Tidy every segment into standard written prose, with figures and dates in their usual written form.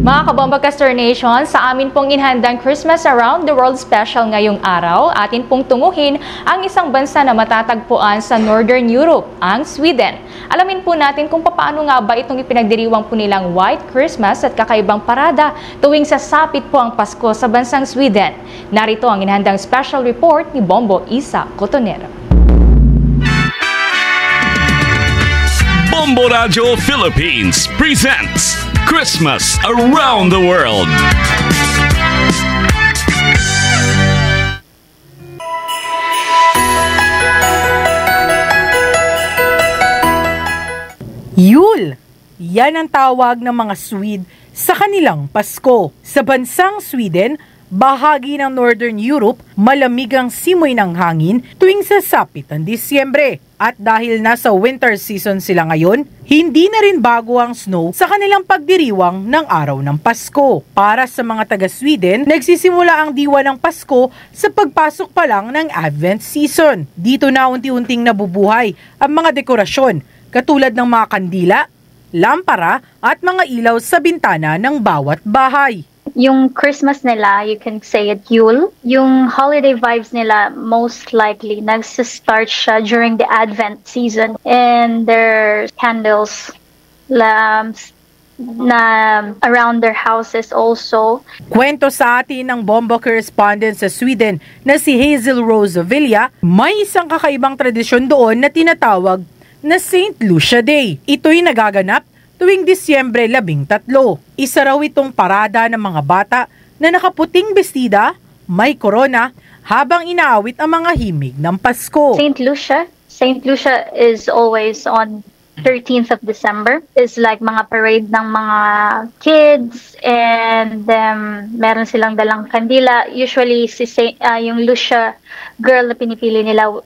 Mga kabomba-caster nation, sa amin pong inhandang Christmas Around the World Special ngayong araw, atin pong tunguhin ang isang bansa na matatagpuan sa Northern Europe, ang Sweden. Alamin po natin kung paano nga ba itong ipinagdiriwang po nilang White Christmas at kakaibang parada tuwing sasapit po ang Pasko sa bansang Sweden. Narito ang inhandang special report ni Bombo Isa Cotonero. Bombo Radio Philippines presents Christmas Around the World. Yule! Yan ang tawag ng mga Swede sa kanilang Pasko. Sa bansang Sweden, bahagi ng Northern Europe, malamig ang simoy ng hangin tuwing sasapit ang Disyembre. At dahil nasa winter season sila ngayon, hindi na rin bago ang snow sa kanilang pagdiriwang ng araw ng Pasko. Para sa mga taga-Sweden, nagsisimula ang diwa ng Pasko sa pagpasok pa lang ng Advent season. Dito na unti-unting nabubuhay ang mga dekorasyon katulad ng mga kandila, lampara at mga ilaw sa bintana ng bawat bahay. Yung Christmas nila, you can say it Yule. Yung holiday vibes nila, most likely, nagsa-start siya during the Advent season. And their candles, lamps, na around their houses also. Kwento sa atin ng Bombo correspondent sa Sweden na si Hazel Rose Villa, may isang kakaibang tradisyon doon na tinatawag na Saint Lucia Day. Ito'y nagaganap tuwing Disyembre 13. Isa raw itong parada ng mga bata na nakaputing bestida, may korona, habang inaawit ang mga himig ng Pasko. Saint Lucia is always on 13th of December. It's like mga parade ng mga kids and meron silang dalang kandila. Usually yung Lucia girl na pinipili nila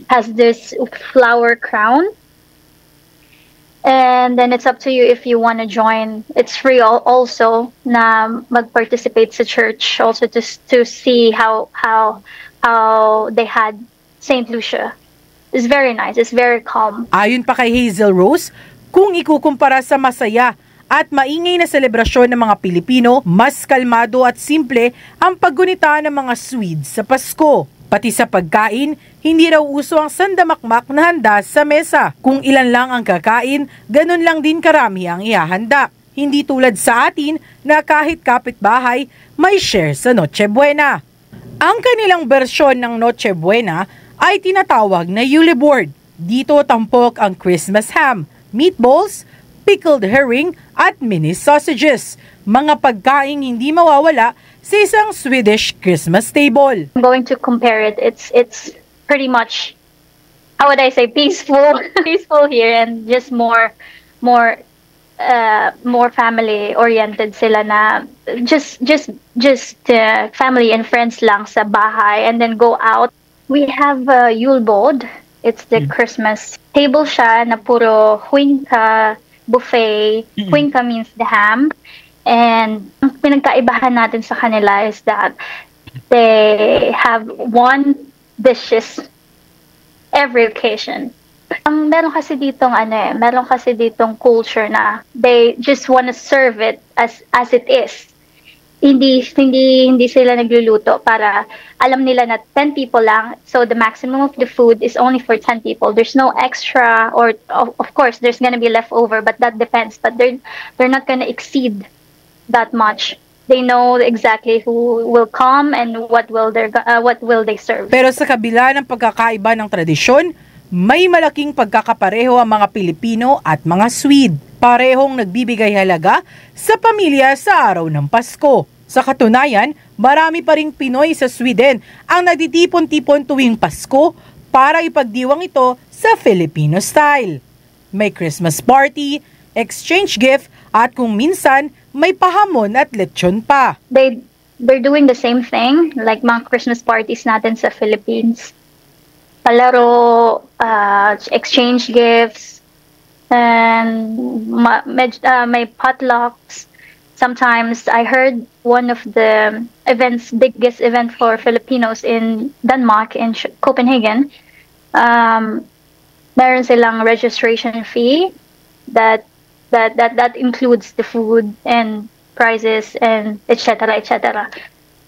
has this flower crown. And then it's up to you if you want to join. It's free also na mag-participate sa church also to see how they had Saint Lucia. It's very nice. It's very calm. Ayon pa kay Hazel Rose, kung ikukumpara sa masaya at maingay na selebrasyon ng mga Pilipino, mas kalmado at simple ang paggunita ng mga Swedes sa Pasko. Pati sa pagkain, hindi raw uso ang sandamakmak na handa sa mesa. Kung ilan lang ang kakain, ganun lang din karami ang ihahanda. Hindi tulad sa atin na kahit kapitbahay, may share sa Noche Buena. Ang kanilang bersyon ng Noche Buena ay tinatawag na Yule Board. Dito tampok ang Christmas ham, meatballs, pickled herring at mini sausages. Mga pagkaing hindi mawawala sa isang Swedish Christmas table. I'm going to compare it. It's pretty much, how would I say, peaceful here, and just more family oriented sila na just family and friends lang sa bahay and then go out. We have a Yule Board. It's the Christmas table siya na puro huinka buffet. Huinka means the ham. And ang pinagkaibahan natin sa kanila is that they have one dishes every occasion. Meron kasi ditong culture na they just want to serve it as it is. Hindi sila nagluluto para alam nila na 10 people lang, so the maximum of the food is only for 10 people. There's no extra, or of course there's gonna be leftover, but that depends. But they're not gonna exceed that much. They know exactly who will come and what will they serve. Pero sa kabila ng pagkakaiba ng tradisyon, may malaking pagkakapareho ang mga Pilipino at mga Swede. Parehong nagbibigay halaga sa pamilya sa araw ng Pasko. Sa katunayan, marami pa ring Pinoy sa Sweden ang nagtitipon-tipon tuwing Pasko para ipagdiwang ito sa Filipino style. May Christmas party, exchange gift, at kung minsan, may pahamon at lechon pa. They're doing the same thing, like mga Christmas parties natin sa Philippines. Palaro, exchange gifts, and may potlucks. Sometimes I heard one of the biggest event for Filipinos in Denmark, in Copenhagen, meron silang registration fee that That includes the food and prizes and etc. etc.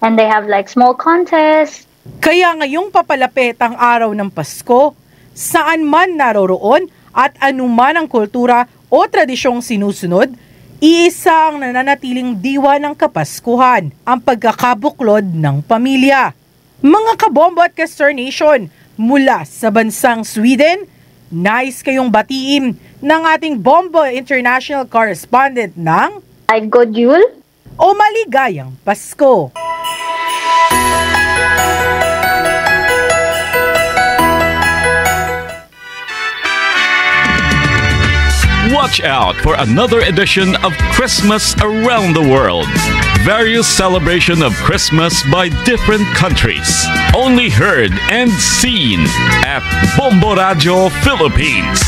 And they have like small contests. Kaya ngayong papalapit ang araw ng Pasko, saan man naroroon at anuman ang kultura o tradisyong sinusunod, iisa ang nananatiling diwa ng Kapaskuhan, ang pagkakabuklod ng pamilya. Mga kabombo at ka-Star Nation, mula sa bansang Sweden, nais kayong batiin ng ating Bombo International Correspondent ng God Yule. O maligayang Pasko! Watch out for another edition of Christmas Around the World. Various celebration of Christmas by different countries. Only heard and seen at Bombo Radio Philippines.